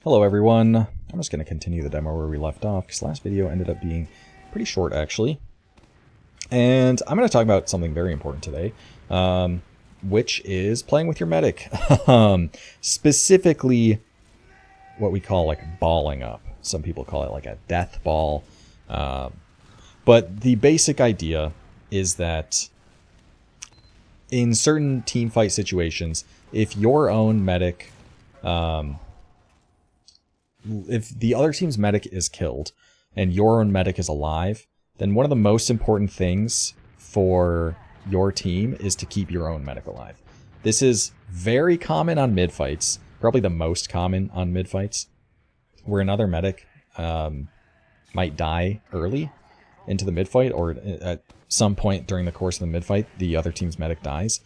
Hello everyone, I'm just going to continue the demo where we left off, because last video ended up being pretty short actually. And I'm going to talk about something very important today, which is playing with your medic. Specifically what we call like balling up. Some people call it like a death ball. But the basic idea is that in certain team fight situations, if your own medic... if the other team's medic is killed and your own medic is alive, then one of the most important things for your team is to keep your own medic alive. This is very common on mid fights, probably the most common on mid fights, where another medic might die early into the mid fight, or at some point during the course of the mid fight, the other team's medic dies.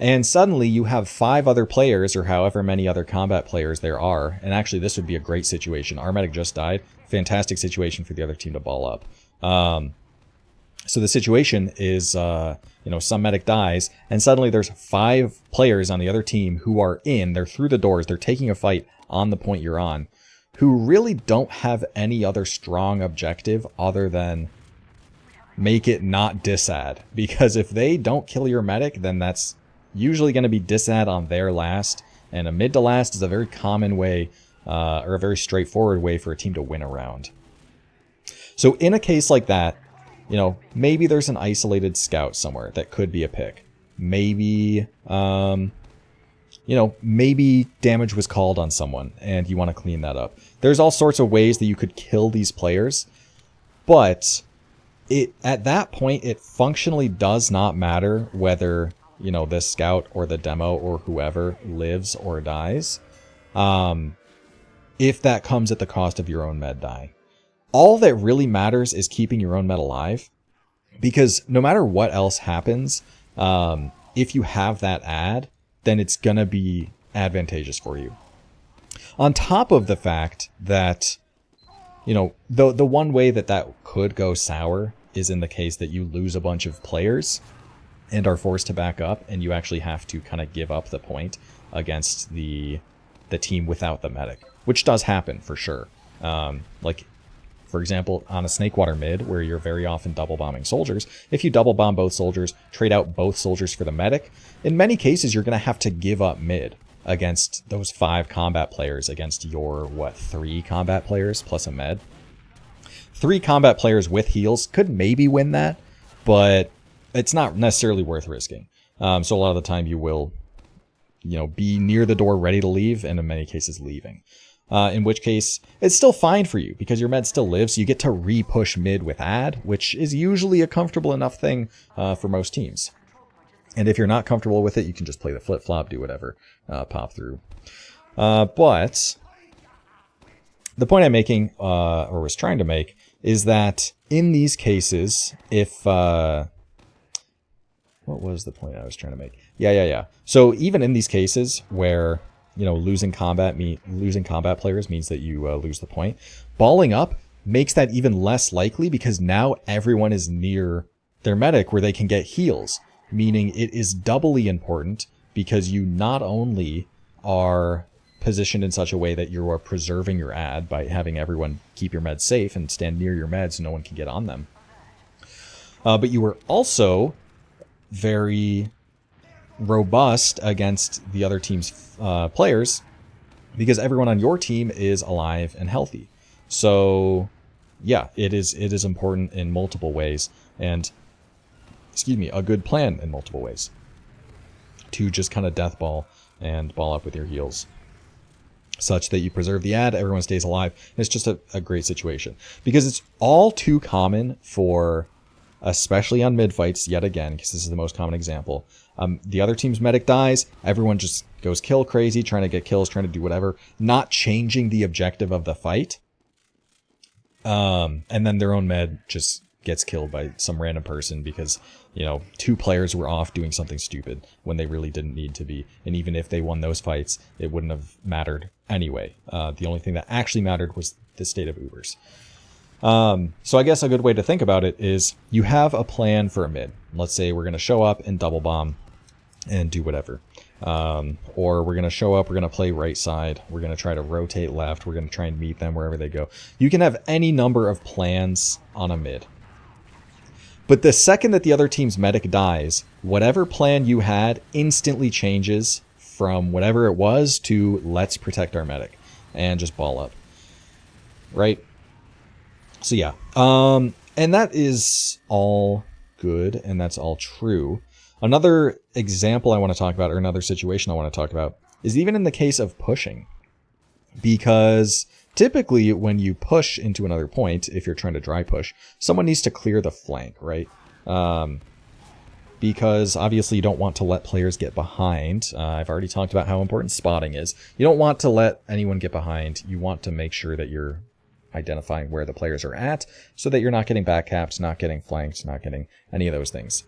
And suddenly you have 5 other players, or however many other combat players there are. And actually this would be a great situation. Our medic just died. Fantastic situation for the other team to ball up. So the situation is, some medic dies, and suddenly there's 5 players on the other team who are they're through the doors, they're taking a fight on the point you're on, who really don't have any other strong objective other than make it not disad. Because if they don't kill your medic, then that's usually going to be disad on their last, and a mid to last is a very common way, or a very straightforward way for a team to win a round. So in a case like that, maybe there's an isolated scout somewhere that could be a pick. Maybe, maybe damage was called on someone and you want to clean that up. There's all sorts of ways that you could kill these players, but at that point, it functionally does not matter whether the scout or the demo or whoever lives or dies, if that comes at the cost of your own med die. All that really matters is keeping your own med alive, because no matter what else happens, if you have that ad, then it's gonna be advantageous for you. On top of the fact that, the one way that could go sour is in the case that you lose a bunch of players and are forced to back up, and you actually have to kind of give up the point against the team without the medic, which does happen for sure. Like, for example, on a Snakewater mid, where you're very often double bombing soldiers, if you double bomb both soldiers, trade out both soldiers for the medic, in many cases you're going to have to give up mid against those 5 combat players against your, 3 combat players plus a med? 3 combat players with heals could maybe win that, but it's not necessarily worth risking. So a lot of the time you will, be near the door ready to leave, and in many cases leaving. In which case, it's still fine for you, because your med still lives, so you get to re-push mid with ad, which is usually a comfortable enough thing for most teams. And if you're not comfortable with it, you can just play the flip-flop, do whatever, pop through. But the point I'm making, or was trying to make, is that in these cases, if... what was the point I was trying to make? Yeah. So even in these cases where, losing combat players means that you lose the point, balling up makes that even less likely, because now everyone is near their medic where they can get heals, meaning it is doubly important, because you not only are positioned in such a way that you are preserving your ad by having everyone keep your meds safe and stand near your meds so no one can get on them, but you are also very robust against the other team's players, because everyone on your team is alive and healthy. So yeah, it is important in multiple ways, and a good plan in multiple ways, to just kind of death ball and ball up with your heals, such that you preserve the ad, everyone stays alive. It's just a great situation, because it's all too common for, especially on mid fights, yet again, because this is the most common example, the other team's medic dies, everyone just goes kill crazy, trying to get kills, trying to do whatever, not changing the objective of the fight, and then their own med just gets killed by some random person because, 2 players were off doing something stupid when they really didn't need to be, and even if they won those fights, it wouldn't have mattered anyway. The only thing that actually mattered was the state of Ubers. So I guess a good way to think about it is you have a plan for a mid. Let's say we're going to show up and double bomb and do whatever. Or we're going to show up, we're going to play right side, we're going to try to rotate left, we're going to try and meet them wherever they go. You can have any number of plans on a mid. But the second that the other team's medic dies, whatever plan you had instantly changes from whatever it was to let's protect our medic and just ball up. Right? So yeah. And that is all good, and that's all true. Another example I want to talk about, or another situation I want to talk about, is even in the case of pushing. Because typically when you push into another point, if you're trying to dry push, someone needs to clear the flank, right? Because obviously you don't want to let players get behind. I've already talked about how important spotting is. You don't want to let anyone get behind. You want to make sure that you're identifying where the players are at so that you're not getting backcapped, not getting flanked, not getting any of those things.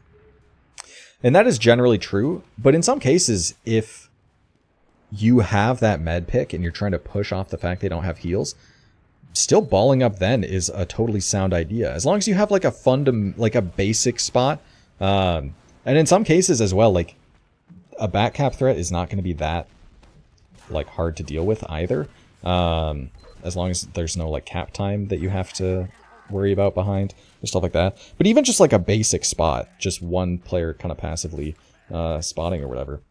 And that is generally true, but in some cases, if you have that med pick and you're trying to push off the fact they don't have heals, still balling up then is a totally sound idea. As long as you have like a basic spot, and in some cases as well, like a backcap threat is not going to be that like hard to deal with either. As long as there's no like cap time that you have to worry about behind or stuff like that. But even just like a basic spot, just one player kind of passively spotting or whatever,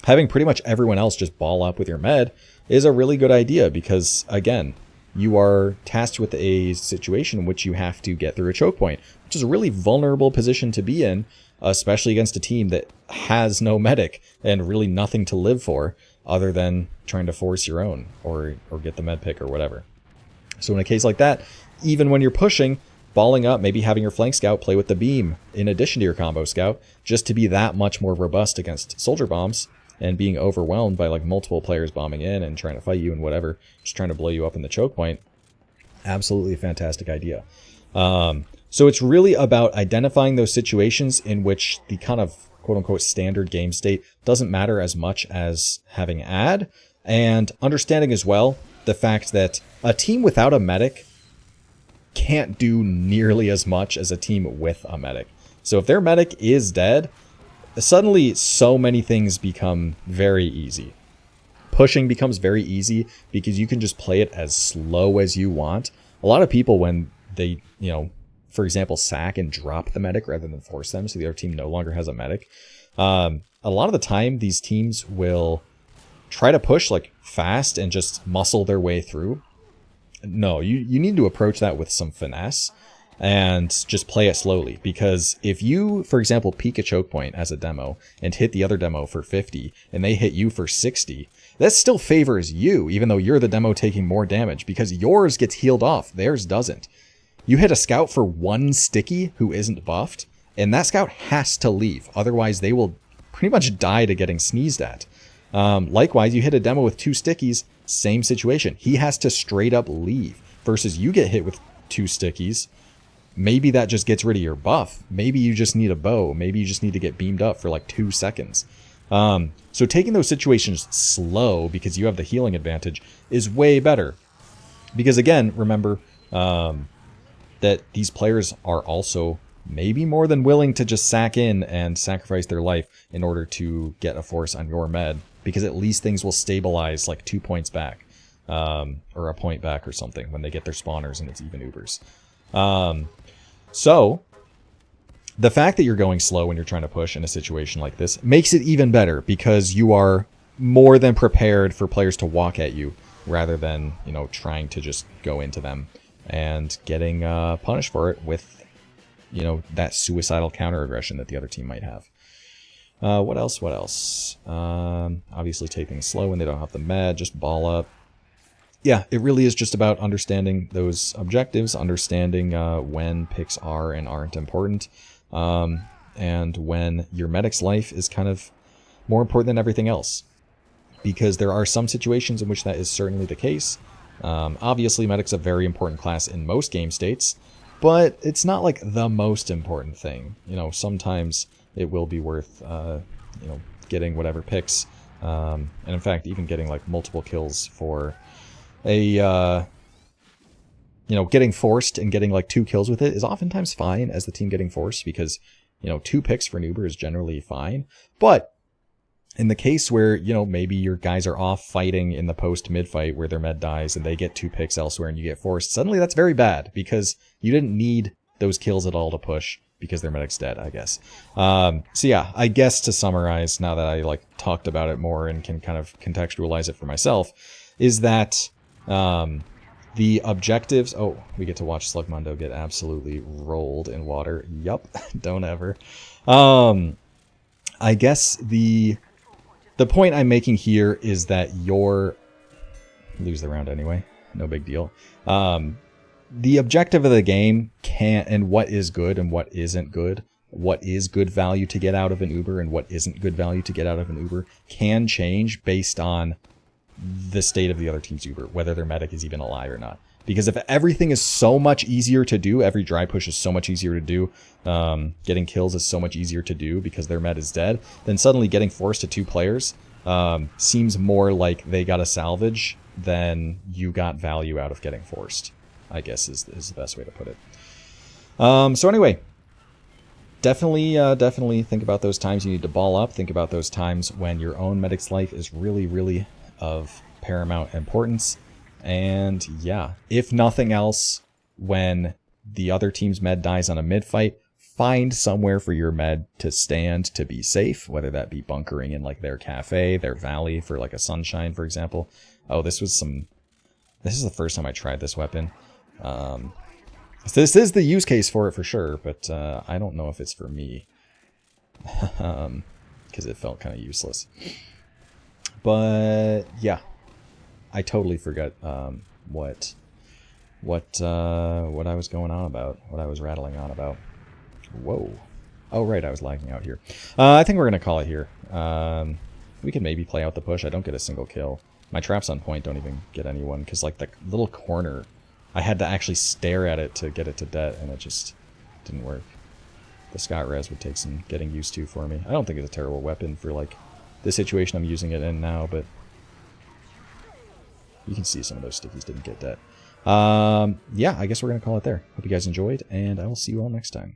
having pretty much everyone else just ball up with your med is a really good idea, because again, you are tasked with a situation in which you have to get through a choke point, which is a really vulnerable position to be in, especially against a team that has no medic and really nothing to live for other than trying to force your own or get the med pick or whatever. So in a case like that, even when you're pushing, balling up, maybe having your flank scout play with the beam in addition to your combo scout, just to be that much more robust against soldier bombs and being overwhelmed by like multiple players bombing in and trying to fight you and whatever, just trying to blow you up in the choke point. Absolutely fantastic idea. So it's really about identifying those situations in which the kind of quote-unquote standard game state doesn't matter as much as having ad, and understanding as well the fact that a team without a medic can't do nearly as much as a team with a medic. So if their medic is dead, suddenly so many things become very easy. Pushing becomes very easy because you can just play it as slow as you want. A lot of people, when they, for example, sack and drop the medic rather than force them, so the other team no longer has a medic, a lot of the time these teams will try to push like fast and just muscle their way through. No, you need to approach that with some finesse and just play it slowly, because if you, for example, peek a choke point as a demo and hit the other demo for 50 and they hit you for 60, that still favors you, even though you're the demo taking more damage, because yours gets healed off, theirs doesn't. You hit a scout for one sticky who isn't buffed, and that scout has to leave, otherwise they will pretty much die to getting sneezed at. Likewise, you hit a demo with two stickies, same situation. He has to straight up leave, versus you get hit with two stickies. Maybe that just gets rid of your buff. Maybe you just need a bow. Maybe you just need to get beamed up for like 2 seconds. So taking those situations slow because you have the healing advantage is way better. Because again, remember that these players are also maybe more than willing to just sack in and sacrifice their life in order to get a force on your med, because at least things will stabilize like 2 points back, or a point back or something when they get their spawners and it's even Ubers. So the fact that you're going slow when you're trying to push in a situation like this makes it even better, because you are more than prepared for players to walk at you rather than, trying to just go into them and getting punished for it with, that suicidal counter aggression that the other team might have. What else? Obviously take things slow when they don't have the med, just ball up. Yeah, it really is just about understanding those objectives, understanding when picks are and aren't important, and when your medic's life is kind of more important than everything else. Because there are some situations in which that is certainly the case. Obviously, medic's a very important class in most game states, but it's not like the most important thing. Sometimes it will be worth, getting whatever picks, and in fact, even getting like multiple kills for a, getting forced and getting like 2 kills with it is oftentimes fine as the team getting forced, because, 2 picks for an Uber is generally fine. But In the case where, you know, maybe your guys are off fighting in the post-mid fight where their med dies and they get 2 picks elsewhere and you get forced, suddenly that's very bad because you didn't need those kills at all to push because their medic's dead, I guess. So yeah, I guess to summarize, now that I like talked about it more and can kind of contextualize it for myself, is that the objectives... Oh, we get to watch Slugmundo get absolutely rolled in water. Yup, don't ever. I guess the point I'm making here is that you're... Lose the round anyway. No big deal. The objective of the game can't... And what is good and what isn't good, what is good value to get out of an Uber and what isn't good value to get out of an Uber, can change based on the state of the other team's Uber, whether their medic is even alive or not. Because if everything is so much easier to do, every dry push is so much easier to do, getting kills is so much easier to do because their med is dead, then suddenly getting forced to 2 players seems more like they got a salvage than you got value out of getting forced, I guess is the best way to put it. So anyway, definitely think about those times you need to ball up. Think about those times when your own medic's life is really, really of paramount importance. And yeah, if nothing else, when the other team's med dies on a mid fight, find somewhere for your med to stand to be safe, whether that be bunkering in like their cafe, their valley for like a sunshine, for example. Oh, this is the first time I tried this weapon. This is the use case for it for sure, but I don't know if it's for me. Because it felt kind of useless. But yeah, I totally forgot what I was going on about, what I was rattling on about. Whoa. Oh, right, I was lagging out here. I think we're going to call it here. We can maybe play out the push. I don't get a single kill. My traps on point don't even get anyone, because like the little corner, I had to actually stare at it to get it to det, and it just didn't work. The Scott Res would take some getting used to for me. I don't think it's a terrible weapon for like the situation I'm using it in now, but you can see some of those stickies didn't get that. Yeah, I guess we're going to call it there. Hope you guys enjoyed, and I will see you all next time.